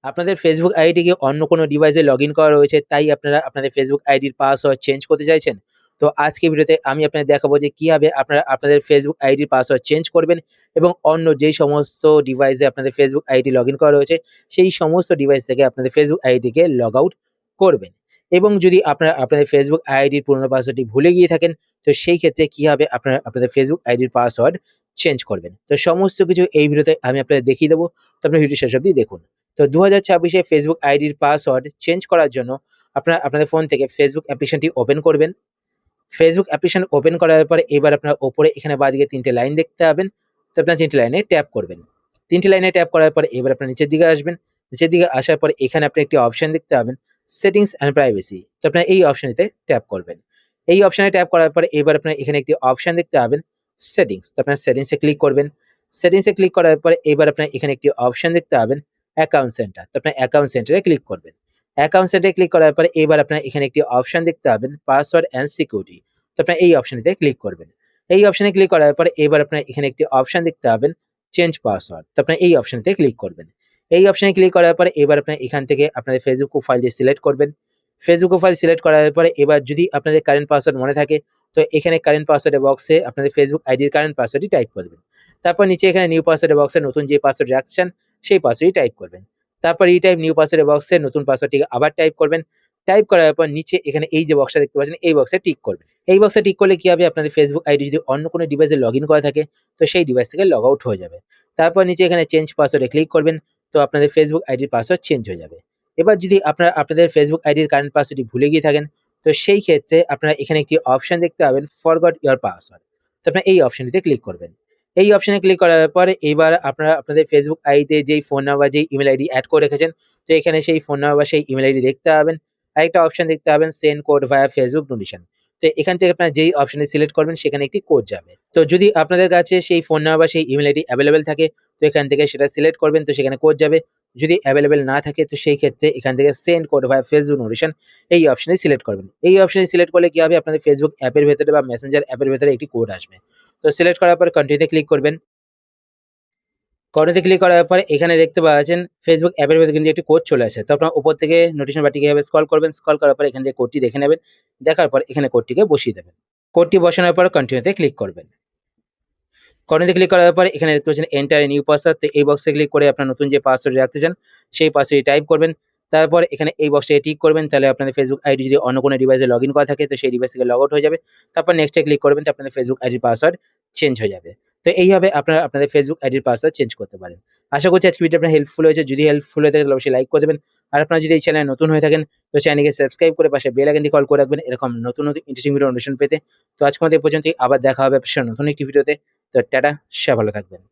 আপনাদের ফেসবুক আইডিকে অন্য কোনো ডিভাইসে লগ ইন করা রয়েছে, তাই আপনারা আপনাদের ফেসবুক আইডির পাসওয়ার্ড চেঞ্জ করতে চাইছেন। তো আজকে ভিডিওতে আমি আপনাদের দেখাবো যে কীভাবে আপনারা আপনাদের ফেসবুক আইডির পাসওয়ার্ড চেঞ্জ করবেন এবং অন্য যেই সমস্ত ডিভাইসে আপনাদের ফেসবুক আইডি লগ ইন করা রয়েছে সেই সমস্ত ডিভাইস থেকে আপনাদের ফেসবুক আইডিকে লগ আউট করবেন। এবং যদি আপনারা আপনাদের ফেসবুক আইডির পুরনো পাসওয়ার্ডটি ভুলে গিয়ে থাকেন, তো সেই ক্ষেত্রে কীভাবে আপনারা আপনাদের ফেসবুক আইডির পাসওয়ার্ড চেঞ্জ করবেন। তো সমস্ত কিছু এই ভিডিওতে আমি আপনাদের দেখিয়ে দেবো। তো আপনার ভিডিও শেষ অবধি দেখুন। তো 2026 এ ফেসবুক আইডির পাসওয়ার্ড চেঞ্জ করার জন্য আপনারা আপনাদের ফোন থেকে ফেসবুক অ্যাপ্লিকেশনটি ওপেন করবেন। ফেসবুক অ্যাপ্লিকেশন ওপেন করার পরে এবার আপনার ওপরে এখানে বাঁদিকে ৩ টে লাইন দেখতে পাবেন। তো আপনার ৩ টে লাইনে ট্যাপ করবেন। ৩ টে লাইনে ট্যাপ করার পরে এবার আপনার নিচের দিকে আসবেন। নিচের দিকে আসার পরে এখানে আপনি একটি অপশন দেখতে পাবেন, সেটিংস অ্যান্ড প্রাইভেসি। তো আপনার এই অপশনটিতে ট্যাপ করবেন। এই অপশনে ট্যাপ করার পরে এবার আপনার এখানে একটি অপশন দেখতে পাবেন, সেটিংস। তো আপনার সেটিংসে ক্লিক করবেন। সেটিংসে ক্লিক করার পরে এবার আপনার এখানে একটি অপশন দেখতে পাবেন, অ্যাকাউন্ট সেন্টার। তো আপনার অ্যাকাউন্ট সেন্টারে ক্লিক করবেন। অ্যাকাউন্ট সেন্টারে ক্লিক করার পরে এবার আপনার এখানে একটি অপশন দেখতে পাবেন, পাসওয়ার্ড অ্যান্ড সিকিউরিটি। তো আপনার এই অপশনটিতে ক্লিক করবেন। এই অপশনে ক্লিক করার পরে এবার আপনার এখানে একটি অপশন দেখতে পাবেন, চেঞ্জ পাসওয়ার্ড। তো আপনার এই অপশনটিতে ক্লিক করবেন। এই অপশনে ক্লিক করার পরে এবার আপনার এখান থেকে আপনাদের ফেসবুক প্রোফাইলটি সিলেক্ট করবেন। ফেসবুক প্রোফাইল সিলেক্ট করার পরে এবার যদি আপনাদের কারেন্ট পাসওয়ার্ড মনে থাকে, তো এখানে কারেন্ট পাসওয়ার্ডের বক্সে আপনাদের ফেসবুক আইডির কারেন্ট পাসওয়ার্ডটি টাইপ করবেন। তারপর নিচে এখানে নিউ পাসওয়ার্ডের বক্সে নতুন যে পাসওয়ার্ড রাখতে চান সেই পাসওয়ার্ডটি টাইপ করবেন। তারপর রিটাইপ নিউ পাসওয়ার্ডের বক্সে নতুন পাসওয়ার্ডটিকে আবার টাইপ করবেন। টাইপ করার পর নিচে এখানে এই যে বক্সটা দেখতে পাচ্ছেন এই বক্সে টিক করবেন। এই বক্সে টিক করলে কি হবে, আপনাদের ফেসবুক আইডি যদি অন্য কোনো ডিভাইসে লগ ইন করা থাকে তো সেই ডিভাইস থেকে লগ আউট হয়ে যাবে। তারপর নিচে এখানে চেঞ্জ পাসওয়ার্ডে ক্লিক করবেন। তো আপনাদের ফেসবুক আইডির পাসওয়ার্ড চেঞ্জ হয়ে যাবে। এবার যদি আপনারা আপনাদের ফেসবুক আইডির কারেন্ট পাসওয়ার্ডটি ভুলে গিয়ে থাকেন, তো সেই ক্ষেত্রে আপনারা এখানে একটি অপশন দেখতে পাবেন, ফরগট ইওর পাসওয়ার্ড। তো আপনারা এই অপশনটিতে ক্লিক করবেন। এই অপশনে ক্লিক করার পরে এবার আপনারা আপনাদের ফেসবুক আইডিতে যেই ফোন নাম্বার, যেই ইমেল আইডি অ্যাড করে রেখেছেন, তো এখানে সেই ফোন নাম্বার, সেই ইমেল আইডি দেখতে পাবেন। আরেকটা অপশন দেখতে পাবেন, সেন্ড কোড ভায়া ফেসবুক নোটিফিকেশন। তো এখান থেকে আপনারা যেই অপশনে সিলেক্ট করবেন সেখানে একটি কোড যাবে। তো যদি আপনাদের কাছে সেই ফোন নাম্বার, সেই ইমেল আইডি অ্যাভেলেবেল থাকে, তো এখান থেকে সেটা সিলেক্ট করবেন, তো সেখানে কোড যাবে। যদি অ্যাভেলেবেল না থাকে তো সেই ক্ষেত্রে এখান থেকে সেন্ড কোড ভায়া ফেসবুক নোটিফিকেশন এই অপশনে সিলেক্ট করবেন। এই অপশনে সিলেক্ট করলে কি হবে, আপনাদের ফেসবুক অ্যাপের ভেতরে বা মেসেঞ্জার অ্যাপের ভেতরে একটি কোড আসবে। তো সিলেক্ট করার পর কন্টিনিউতে ক্লিক করবেন। কর্নারে ক্লিক করার পরে এখানে দেখতে পাচ্ছেন ফেসবুক অ্যাপের ভেতরে কিন্তু একটি কোড চলে আসে। তো আপনারা উপর থেকে নোটিফিকেশন বারটিকে এভাবে স্ক্রল করবেন। স্ক্রল করার পর এখান থেকে কোডটি দেখে নেবেন। দেখার পর এখানে কোডটিকে বসিয়ে দেবেন। কোডটি বসানোর পর কন্টিনিউতে ক্লিক করবেন। কর্নারে ক্লিক করার পর এখানে দেখতে পাচ্ছেন এন্টার এ নিউ পাসওয়ার্ড। তো এই বক্সে ক্লিক করে আপনার নতুন যে পাসওয়ার্ড রাখতে চান সেই পাসওয়ার্ডটি টাইপ করবেন। তারপর এখানে এই বক্সে টিক করবেন। তাহলে আপনাদের ফেসবুক আইডি যদি অন্য কোনো ডিভাইসে লগ ইন করা থাকে তো সেই ডিভাইস থেকে লগ আউট হয়ে যাবে। তারপর নেক্সটে ক্লিক করবেন, তো আপনাদের ফেসবুক আইডির পাসওয়ার্ড চেঞ্জ হয়ে যাবে। তো এইভাবে আপনারা আপনাদের ফেসবুক আইডির পাসওয়ার্ড চেঞ্জ করতে পারেন। আশা করছি আজকে ভিডিও আপনার হেল্পফুল হয়েছে। যদি হেল্পফুল হয়ে থাকে তাহলে অবশ্যই লাইক করে দেবেন। আর আপনারা যদি এই চ্যানেলে নতুন হয়ে থাকেন তো চ্যানেলকে সাবস্ক্রাইব করে পাশে বেল আইকনটি কল করে রাখবেন এরকম নতুন নতুন ইন্টারেস্টিং ভিডিও নোটিফিকেশন পেতে। তো আজকের মতো এই পর্যন্তই। আবার দেখা হবে আপনার সাথে নতুন একটি ভিডিওতে। তো টাটা, সবাই ভালো থাকবেন।